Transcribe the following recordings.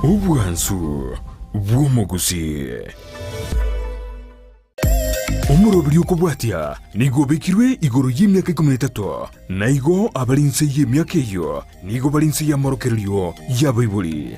Ubwansu bw'omuguzi omurobiri okubwatya nigo bekirwe igoro y'emyaka 13 naigo abalinse y'emyaka eyo nigo balinse y'amorokereryo y'abaibuli.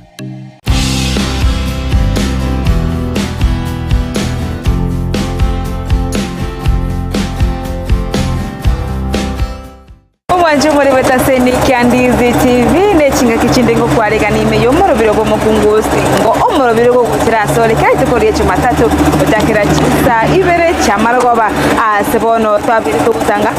Wanjumuri wetaseni Kyandizi TV nechinga kichindingo kwarega nime yomurobiro go mukungusi ngo omurobiro go kutirasole kaite koriye Jumatatu utakira chisa ibere chamarogoba sebono twabiri tukutanga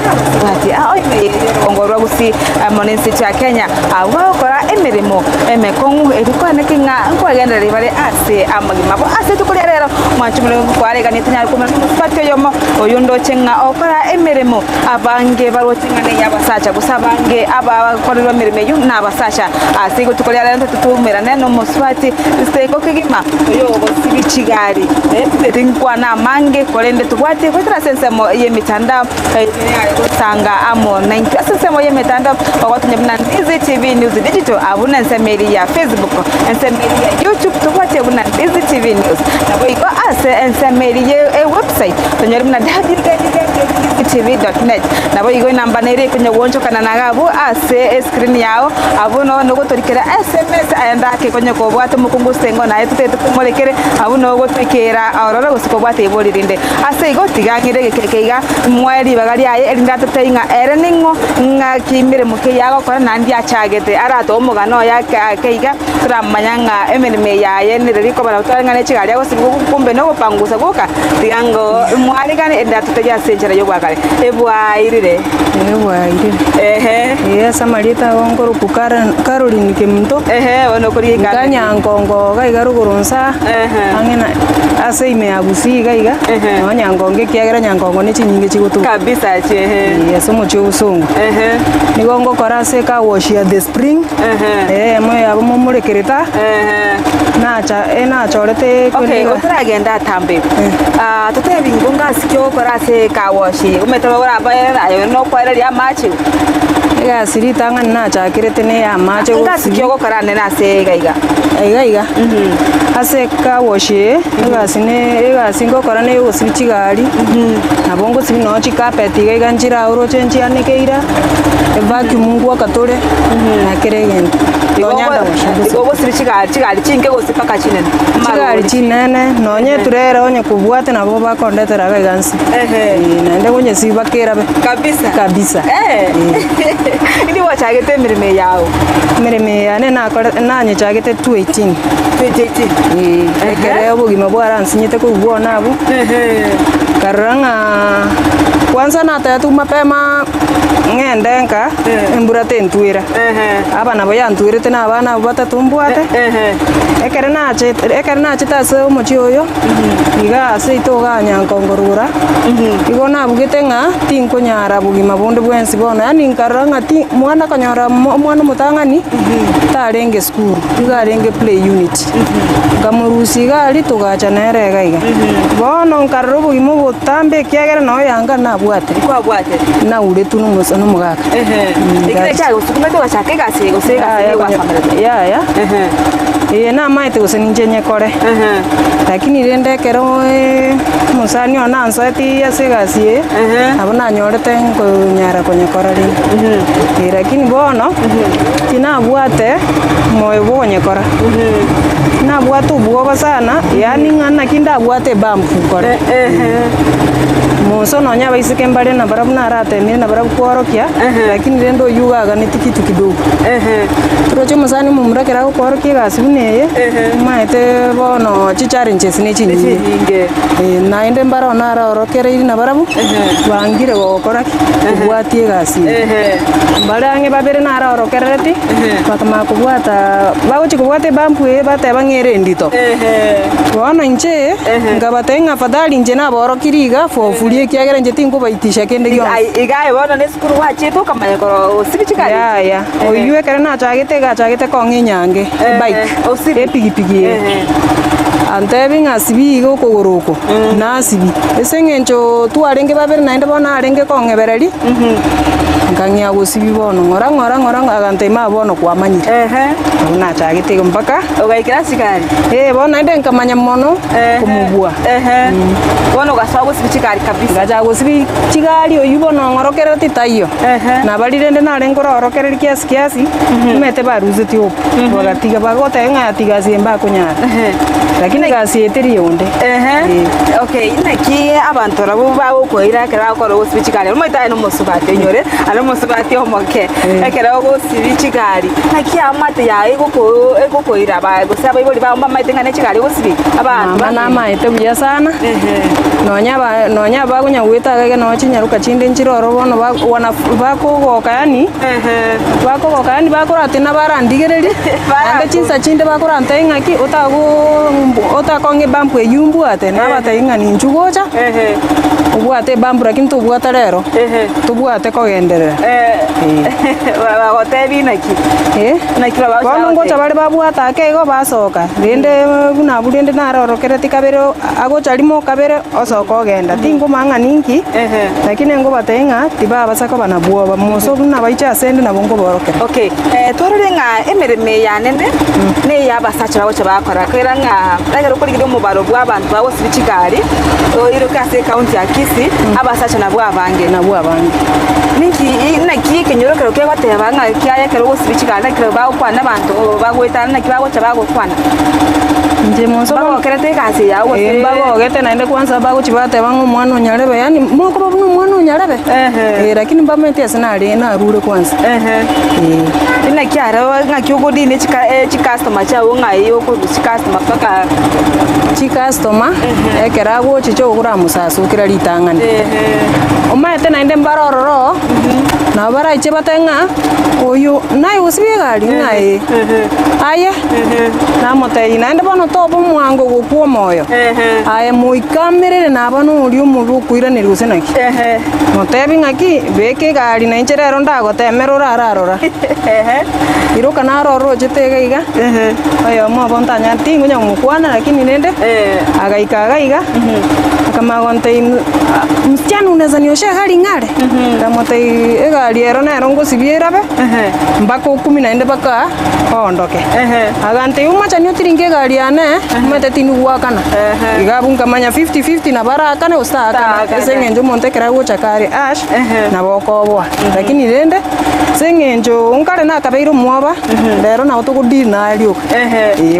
bati oime ongorwa gusi monensi cha Kenya awakora emirimo emekongu edikwane kinga kwagenda ribare ase amagimabo ase tukuri rero mwanjumuri kwarega nitinya kumana patyo yomo oyundo chenga okora emirimo abange barotinga ne yabasacha gusabange abakorerwa mirime yu nabasasha asigo tukolera rero tutumira neno muswati steko kigima yobo sibichigari tinkwa na mange kolende tubwate kwetara sensemo yemitandao kusanga amo 90 sensemo yemitandao watunye bina Ndizi TV News Digital abuna nsemeri ya Facebook nsemeri ya YouTube tubwate buna Ndizi TV News nabo iko ase nsemeri ya website tunye bina www.tv.net nabo iko namba nere kunye woncho kana nagabu ase screen yao abuno no gotorikera SMS ayandake konye ko bwate mukungustengo na etete kumolekere abuno gotwikera aurora gusiko bwate ibolirinde ase igotigangire gekeiga mweri bagari aye erinda tuteinga ereningo ngakimire muke yago kora nandi achagete arato omugano yake akeiga turamanyanga emirime yaye niriko baratwanga nechigari yago sibuko kumbe no gupangusa guka tigango mwari gani enda tuteja senjera yo gwakare ebwairire Yes, Marita Ongoro Caroline Keminto. Ono kuri Ganya Ngongo Gaigaru Goronsa. Angena ase ime abusi gaiga. Nyangonge kiagira nyangongo ne chinyinge chigutu. Kabisa che. Yes, omocho usongo. Nigongo korase ka wash ya the spring. Moyo abo momurekereta. Na chorete okay, otra agenda tambe. Tote bingonga sikyo korase ka wash. Umetobora bayera no kwere ya machi. Ega siri tanga na chakirete ne ya mache go sikyo go karane na se gaiga. Aiga. Ase ka washe ega singo korane yo sibichigari. Nabongo sibi no chikapeti gaiga njira uro chenchi anekeira. Vacuum ngwa katore. Na keregen. Tonyanda washe. Go sibichigari chinge go sipaka chinene. Chigari chinene nonye turera onye kubwate nabo bakondetera gaigansi. Nende gonye sibakera be. Kabisa. Ndi wachagete mirime yao. Mirime yane na nyechagete 218. Ekere obugima bwara nsinyete kubwona abo. Karanga kwanza natatu mapema ngendenka embura tentwira. Abana boyantwirete na abana batatu mbwate. Ekere na chitase omochi oyo. Iga ase itoga nyankongorura. Igo nabugete nga tinkonyara bugima bonde bwensi bona yani nkaranga ti mwana kanyara mwana mutangani tarenge school igarenge play unit kamurusi gali tugacha nere gaiga bono nkarro bugima butambe kiagera no yanga nabwate kwa bwate na ure tunu musono mugaka ikire cyago sukume tugashake gase gusega ya na maite guseninje nyekore lakini rende kero musani ona ansati yasegasie abona nyorete nyara konyekora ri lakini bono tina bwate moyo bonyekora na bwatu buoba sana yani ngana kinda bwate bamfu kore muso nonya baisike mbare na barabu na rate ni na barabu kworokia lakini rendo yugaga ni tikitu kidogo turoche musani mumurakera ko kworokia gasibuneye maite bono chi challenges ni chinyinge na inde mbara na rorokere iri na barabu bangire gokora kubwatie gasi barange babere na rorokereti bakama kubwata bagochi kubwate bampu bate bangere ndito bono nche ngabatenga fadhali nje na borokiriga fofulie kiagera nje tingo baitisha kende gyo igaye bono ne skuru wache to kama yako sibichikari ya oyue kare na chagete konginyange bike pigipigi antebi ngasibi go kogoroko nasibi esengencho tuarenge babere nainde bona arenge kongebereri Nkangia gusibi bono ngora agantema bono kwamanyire. Na chagite mpaka ugaikira chikari. Bono ende nkamanya mono kumubua. Bono gasaba gusibi chikari kabisa. Gaja gusibi chigari oyubono ngorokera titayo. Na balirende na rengora orokera kiasi mete baruzeti op. Bagatiga bagote ngatiga simba kunyara. Lakini gasi eteri yonde. Okay, naki abantu rabo bawo koira kera ko ro gusibi chigari. Moita no musubate nyore, ano musubate omoke. Ekera gusibi chigari. Naki amate ya ego koira ba gusaba iboli ba mama itenga ne chigari gusibi. Abantu bana maite buya sana. Nonya ba kunya wita gege no chinyaruka chinde nchiroro bono wana bakogoka yani. Bakogoka yani bakurate na barandigereri. Ande chinsa chinde bakurante ngaki utakonge bampu eyumbu ate na batainga ni nchugocha. Ubwate bambu lakini tubwata rero. Tubwate kogenderera. Wagotebi naki. Naki baba. Bono ngocha bali babwata akego basoka. Rende buna burende narorokere tikabero agocha kabere osoko ogenda tingo manga ninki lakini ngo batenga tiba basako banabwo bamuso buna baicha sende na bongo borokera. Okay, tororenga emereme yanene ne yabasacha bagocha bakora kwera nga dagero kurigiro mubaro bw'abantu bawo sibichigari iruka se county ya Kisii abasacha nabwo abange ninki naki kenyorokero ke bateba nga kyaye kero sibichigari nakiro bawo kwana abantu bagwetana nakibagocha bagokwana nje monso bagokerete kasi yawo bagogete naende kwanza bagochibate bangu mwana onyarebe yani moko babuno mwana onyarebe lakini mbamete asinali na rure kwanza ina kyara ngakyogodi ne customer chawo ngayo ko customer paka customer ekerago chicho kura musasu kira litangani omate naende mbarororo na bara iche batenga oyo nayo usibigali ngai aye na motei naende bono tobo mwango gokwo moyo aye muikamerere na bano uri umubu kuiranira gusenaki motebi ngaki beke gali na incherero ndagotemera urararora iruka naroro jetega ayo mo bontanya tingu nyamukwana lakini nende agaiga kama gonte msichana unaweza niosha gari ngare kama tai gari ero na rongo sibiera be mbako 10 naende baka ondoke agante umacha ni utiringe gari ane mete tinu gwakana igabunga manya 50-50 na baraka na ustaka sengenjo monte kera gocha kare ash na bokobwa lakini rende sengenjo unkare na kabeiro mwoba ndero na utugudi na alio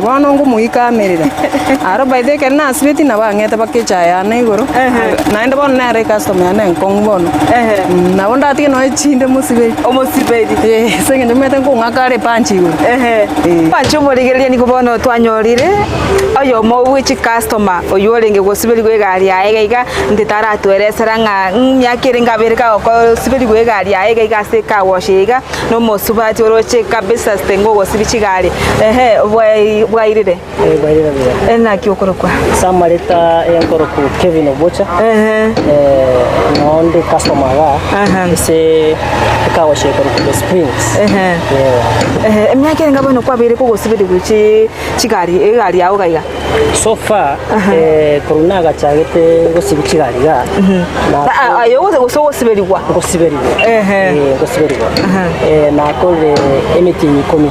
bono ngo muikamerera aro baide kana asbeti na bangete bakecha ya na igoro naende bono na re customer ya nkong bono na onda ati no chinde musibeli sengenjo mete ngo ngakare panchi igoro panchi murigereria ni kubono twanyorire oyo mo which customer oyo renge gosibeli gwe gari ya egaiga nditara tweresera nga myakire ngabirika ko sibeli gwe gari ya egaiga se ka washiga no mosubati oroche kabisa stengo gosibichi gari bwairire ena kyokorokwa samarita enkoroku Kevin Obocha nonde customer ga se ka washiga ku Springs myakire ngabano kwabire ko gosibeli gwe chigari egari ya ogaiga so far corona ga chagete gosibichi gari ga na ayo gosibeligwa na kole anything komi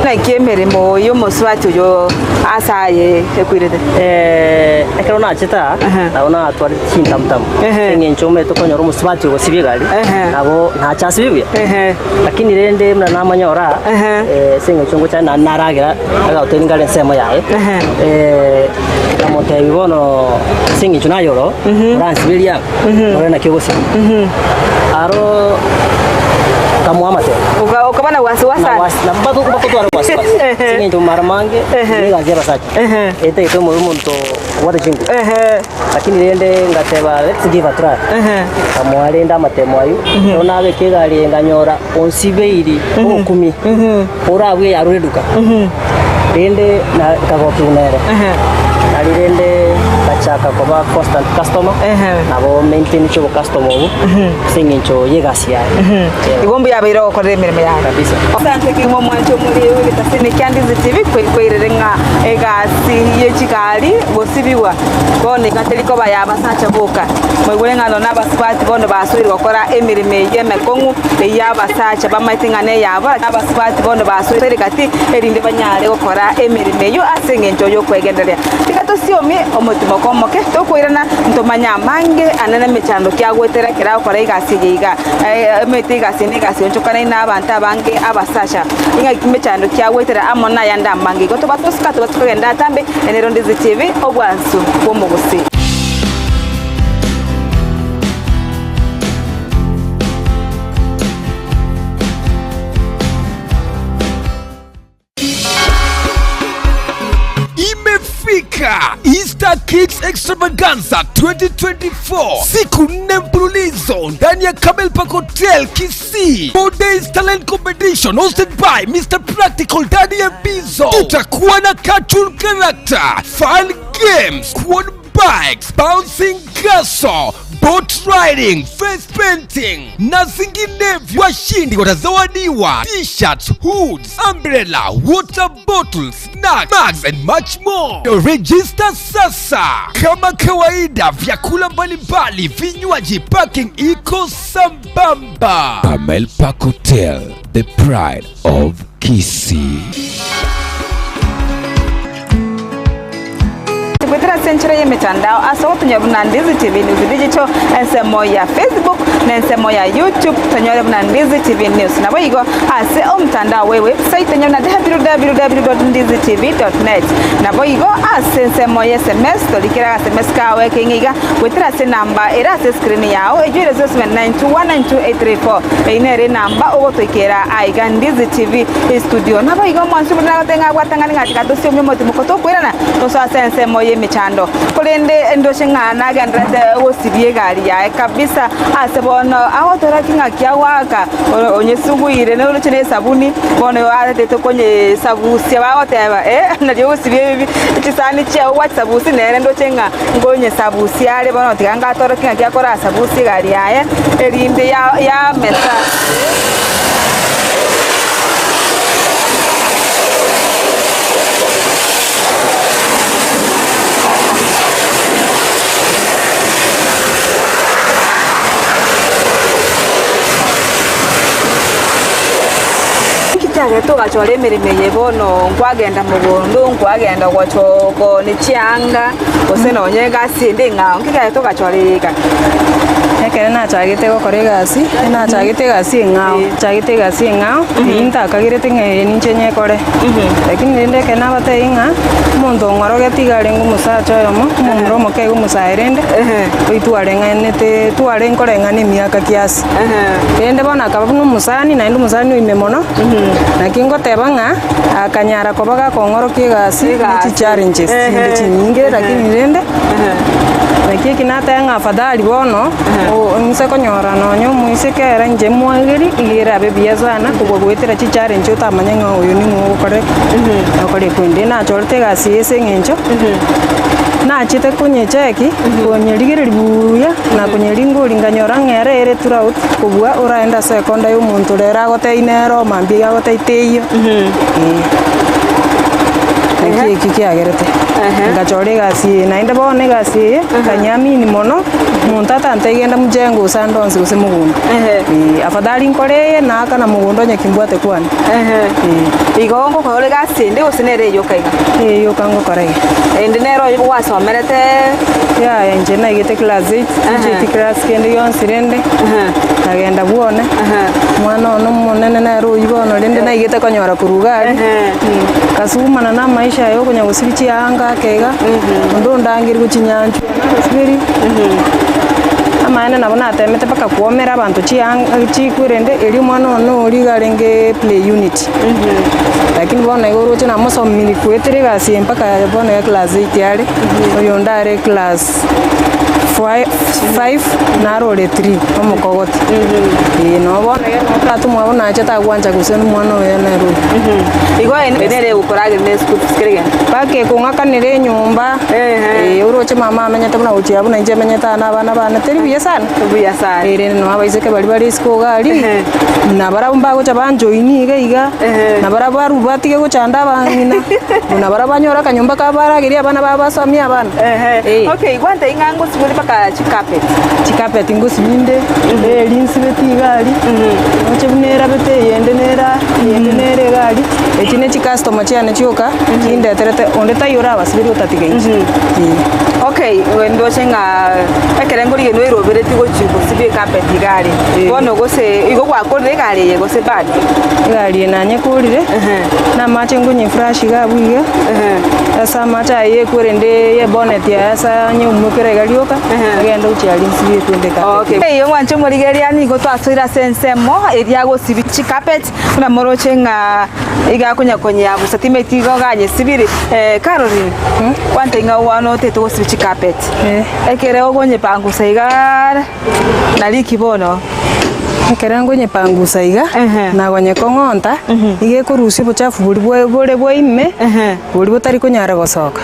na kemeremo yo moswati yo asaye ekwirete ekrona cheta naona atwari chintamtam ngenchome to konyoro moswati gosibigali nabo na chasibibya lakini rende mna namanyora sengechongo cha naragira aga utenga lensemo yae kamote bibono sengecho nayoro ransibilia orena kyogosi aro kamuamate ukabana wasiwasa na bado kubakotwara wasiwasa sengecho maramange nega zera sachi ete ito murumunto wada jingu lakini rende ngateba let's give a try kamuale nda matemo ayu nona bekegari nganyora onsibeiri 10 urabwe yarureduka rende na kagokinere rende bachaka kuba constant customer nabo maintain cho customer ubu singincho yegasi yae igombi yabiro okorere mirimo yawe kabisa asante kimo mwancho muri wita sene Kyandizi TV kwirere nga egasi yechikali gosibiwa bono igateriko bayabasacha boka mwegure ngano n'abasipati bono basubire gukora emirime y'emekong'u eyabasacha bamaitingane yabo abasipati bono basubire kati erinde banyare gukora emirime yo aseng'encho yo kwegenderea tikatosiomie omotimo komoke tokwirana ntomanya mange anene mechando kyagwetera kera gukora igasi yiga emete igasi n'igasi onchokana n'abantu abange abasacha inga kimechando kyagwetera amona yanda mange goto batosika tukagenda tambe enero Ndizi TV obwansu bwomugusi. Easter Kids Extravaganza 2024, siku 4 mfululizo ndani ya Camel Park Hotel Kisii. 4 days talent competition hosted by Mr. Practical Daddy Mbizo. Tutakuwa na cartoon character, fun games, quad bikes, bouncing castle, boat riding, face painting na zinginevyo. Washindi watazawadiwa t-shirts, hoods, umbrella, water bottles, snacks, mugs and much more. Register sasa. Kama kawaida, vyakula mbalimbali, vinywaji, parking iko sambamba. Camel Park Hotel, the pride of Kisii. Kwetera century yemitandao aso tunyabuna Ndizi TV News digital ensemo ya Facebook na ensemo ya YouTube tunyabuna Ndizi TV News na boigo ase omtandao we website tunyabuna www.ndizitv.net na boigo ase ensemo ya SMS tolikira SMS kawe kingiga kwetera se namba era ase screen yao ejure 0921928834 einere namba ogotwekera aiga Ndizi TV studio na boigo mwansu buna tenga gwatangani ngatika dosio myomo mukoto kwirana toso ase ensemo michando kulende ndoshengana gandrate wosibie gari ya kabisa asebono awotora kinga kyawaka onyesuguire ne uruchene sabuni bono atete konye sabusi abawoteba na dio wosibie bibi tisani cha WhatsApp usi nere ndochenga ngonye sabusi ale bono tikanga atora kinga kyakora sabusi gari ya erinde ya mesa Chage tugachora emirimo yebono nkwagenda mugundu nkwagenda gwachoko ni chianga oseno onyega sinde ngao nkikaye tugachoreka ekere nachagete gokora egasi nachagete egasi ngao chagete egasi ngao intakagirete ng'e ninche kore lakini rende kena bate inga omonto ng'orogeti gare ng'omusacha oyomo omomura omoke omusaerende oitware ng'anete tware nkoreng'ana emiaka kiasi rende bono akaba buna omusani naende omusani oime mono naki ngoteba ng'a akanyara koba gakong'orokia egasi nechi challenges inde chinyinge lakini rende naki kinata ng'a afadhali bono nse konyora nonyo muisekera nje mwageri igira bebia sana kubwo gwetera chi challenge utamanya ng'a uyu ni ng'ukore okore kwende na chorte gasi ese ng'encho na chite kunyecheki kunyerigere buya na kunyeringori nganyora ng'ere ere throughout kubwa uraenda sekonda y'omuntu rera agote inero mambi agote iteyo iki kiagerete ngachore gasi nainde bone gasi kanyamini mono muntu atantagenda mujengo usandonzi guse mugundo afadhali nkoreye na aka na mugundo nyakimbwate kwani igongo kore gasi ndi usinere yokaiga yokango korege ende nero wasomerete ya nje na igete class 8 nje class kende yonsirende agenda buone mwana ono monene na ro yibono rende na igete konyora kurugari kasumana na maisha yo kunya gusibichi anga kega ndo ndangiri guchinyanju nasibiri amane nabona atemete paka kuomera abantu chikurende eri mwana ono ori garenge play unit lakini bona igoro china musomini kwetere gasi mpaka bona ya class 8 yale oyo ndare class 5 na role 3 omukogoti no bona tatu mwabona acha tagwanja gusenu mwana oyo na ro igo enere gukorage ne school fees kirege bake kungakanire nyumba uroche mama amenyete buna uchi abuna inje amenyete abana bana teri biya sana ere no abaiseke bari school gari na bara mbago chabanjoini iga na bara baru batige guchanda bangina na bara banyora kanyumba kabara giria abana babasomia abana okay gwante ingango siburi paka chikapet ngosibinde linsi beti gari oche bunera bete yende nera gari ekine chi customer chiane chioka inde terete onde tayora basibiri utatiga inji okay wendo chenga ekerengo rieno irobereti gochigo sibi carpet gari bono gose igo gwakore gari ye gose bad gari na nyekurire na mache ngunye flash gabuiga asa macha ye kurende ye bonnet ya asa nyumukere galioka agenda uchiali sibi twende carpet okay yo wanche murigeria ni go twasira sensemo eria go sibi chi carpet na moroche nga iga konyakonya busatime tigo ganye sibiri Caroline kwante nga wano teto go sibi chi carpet ekere ogonye pangu saigara nali kibono Kerango nye pangusa iga na gonye kongonta ige kurusi buchafu buri bwoime buri butari kunyara gosoka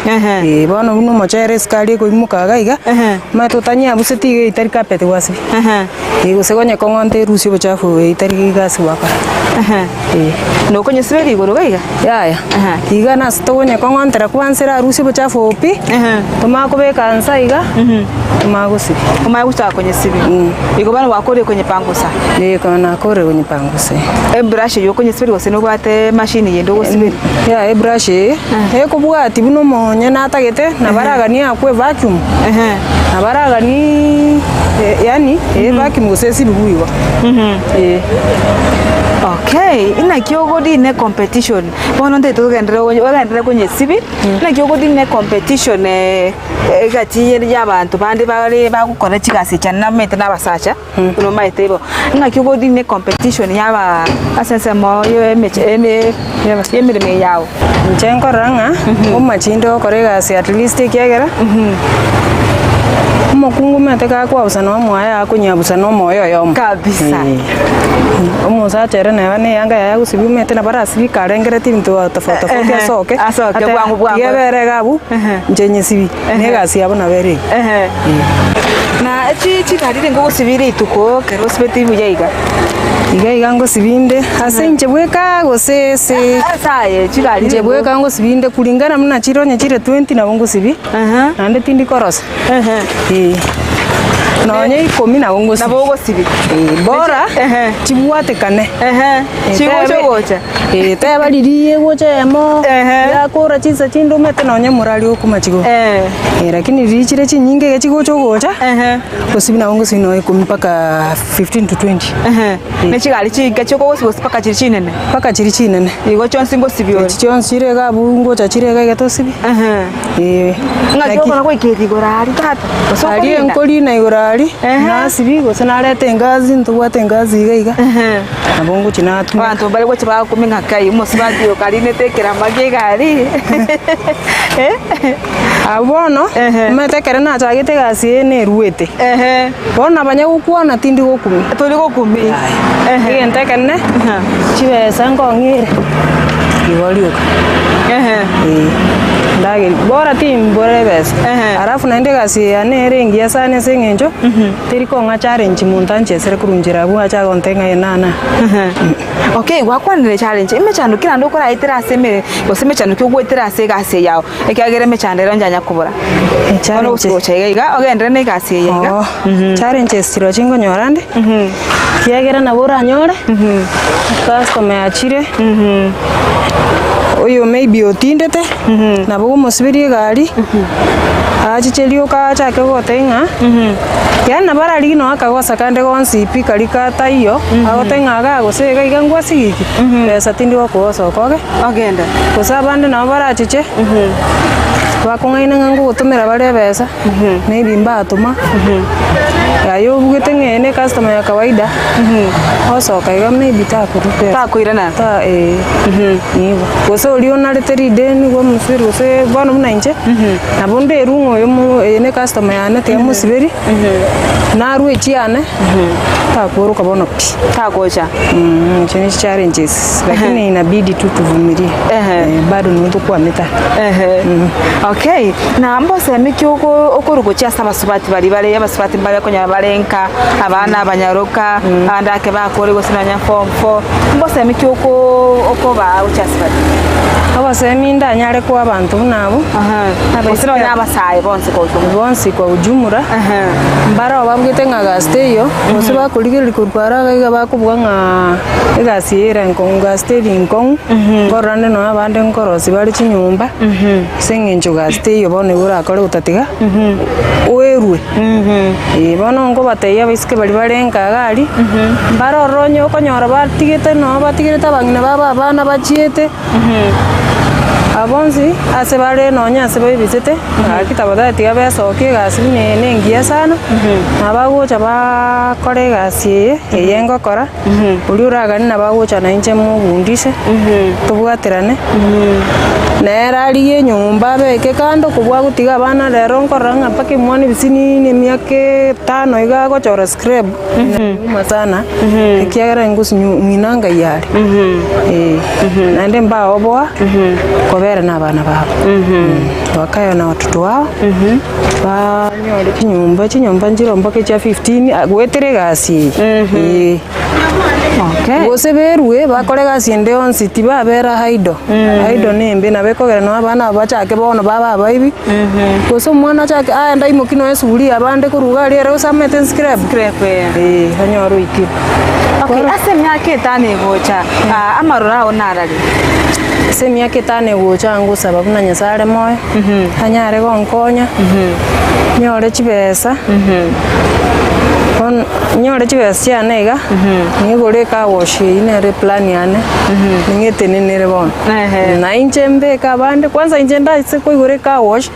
bono buno mochere skali ko imukaga iga matutanya buseti ige itari kapete wasi iguse gonye kongonta rusi buchafu itari gasi waka no konye siberi igoro gaiga ya iga na stogonye kongonta kwansira rusi buchafu opi tumakubeka ansa iga tumagusi umagusa konye sibi igo bana wakore konye pangusa kana kore kwenye pangusa brush yo konye sibiri gose no bwate machine yendo gosibiri brush kubwati buno monye natagete nabaragani akwe vacuum nabaragani yani vacuum gose sibibuiwa okay ina kiogodi ne competition bono nde to gendere kwenye sibi ina kiogodi ne competition gati y'abantu bandi bari bagukora kigasi cyane namete nabasacha no maitebo ina kiogodi ne competition yaba asensemo yo yemirime yawo nchenko ranga umachindo koregasi at least kiagera Mokungu mete ka kwa usano moya akunyabusa no moyo yom kabisa umusa chere na bane yanga ya gusibi mete na barasi karengere tinto tofauti asoke bwangu yebere gabu njenye sibi negasi yabona bere na chi kadire ngo sibiri tuko kero speti bujaiga iga ngo sibinde ase nje bweka gosese saye chikali nje bweka ngo sibinde kulingana muna chironye chire 20 na bongo sibi nande tindi korosa nonye ikomi na bongo sibi bora chibuate kane chigocho gocha teba liriye gocha emo ya kora chinsa chindo mete nonye murali okuma chigo lakini richire chinyinge ge chigocho gocha gosibi na bongo sino ikomi paka 15 to 20 ne chigali chiga choko gosi paka chiri chinene igo chonsi ngo sibi ori chonsi re ga bungo cha chire ga to sibi ngaki kona ko iketi gorari tata ari enkoli na igorari na sibi gose narete ngazi ntubwate ngazi iga na bongo chinatu bantu bali go chiba kuminga kai musibadi okarine tekera magegari abono metekere na chagete gasi ne ruete bona banya gukuona tindi gokumi tuli gokumi ntekene chibe sango ngire igolioka ndageri bora tim bora bes arafu naende gasi ya nere ngia sana sengenjo teri ko nga challenge muntanche sere kurunjira bu acha gontenga enana okay wakwanire challenge imechano kila ndokora itira semere goseme chano kyo gwetira se gasi yao ekagere mechandero njanya kubura challenge ochega ogendre ne gasi yega challenge stiro chingo nyorande kiagera na bora nyore customer achire oyo maybe otindete na bogo mosibiri gari achicherio ka chake gotenga yana barari no akagosa kande gonsi pikari kata iyo agotenga ga gosega igangwa sigiki pesa tindi gokoso koge agenda kusabande na barachiche bakongaina ngango gutumira bare pesa maybe mbatuma ayo bugete ne customer ya kawaida oso kaiga maybe takuirana ta nibo goso liona leteri deni go musiri gose bono mnainje na bonde rungo yo ne customer ya ne te musiberi narue chiane takuruka bono takocha chini challenges lakini inabidi tu tuvumilie bado ni mtu kwa mita okay na mbose mikyuko okurugocha sabasubati bali abasubati bali konya balenka abana abanyaruka andake bakore gosinanya form 4 mbose mikyuko okoba uchasibati abasemi ndanyare kwa abantu nabo abasira nyabasaye bonse kwa ujumura mbara babwite ngagasteyo bose bakurigiri kurwara gaiga bakubwa nga igasiira nkonga stedi nkong gorande no abande nkorosi bari chinyumba sengenjo gasteyo bone burakore utatiga werwe bono ngo bateya biske bari barenga gari mbara ronyo konyora batigite no batigite bangina baba bana bachiete abonzi ase bare nonya ase babisete akitabada tiga besoke gasi nengia sana abagocha bakore gasi eyengo kora uri uragani nabagocha na inche mubundise tubwaterane nerariye nyumba beke kando kubwa gutiga bana rero nkoranga pake mwani bisini ne miake 5 iga gochora scrap masana kiagera ngusi minanga yari nande mbao boa kobera na bana babo wakayo na watoto wao banyore chinyumba njiro mboke cha 15 gwetere gasi okay bose berwe bakore gasi ndeonsi tibabera haido nembe na bekogera no abana bachake bono baba baibi koso mwana chake anda imukino esuri abande kuruga rero samete scrap hanyoru iki okay ase myake tane gocha amarora onarari ase myake tane gocha ngo sababu na nyasare moyo hanyare gonkonya nyore chibesa nyore chibesa yanega ngigore ka woshi ine plan yane ngete nene bon na inchembe ka bande kwanza injenda ise ko igore ka wash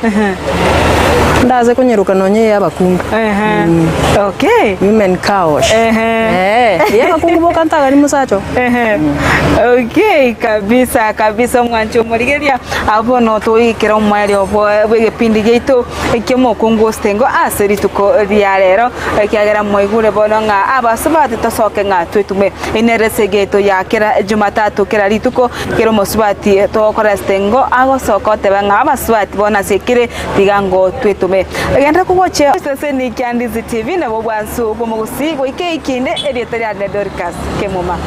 ndaze konyeruka nonye yabakungu okay women car wash yabakungu bokanta gari musacho okay kabisa mwancho murigeria abono toikira umwari obo bwegepindi geito ekemo kungu stengo aseri tuko ria rero ekiagera moigure bono nga abasubati tosoke nga twetume inerese geito yakira Jumatatu kira rituko kiro mosubati tokora stengo agosokote banga abasubati bona sekire digango twetume egenda kugoche seseni Kyandizi TV na bobwansu bomugusi goike ikinde editorial Dorcas Kemuma.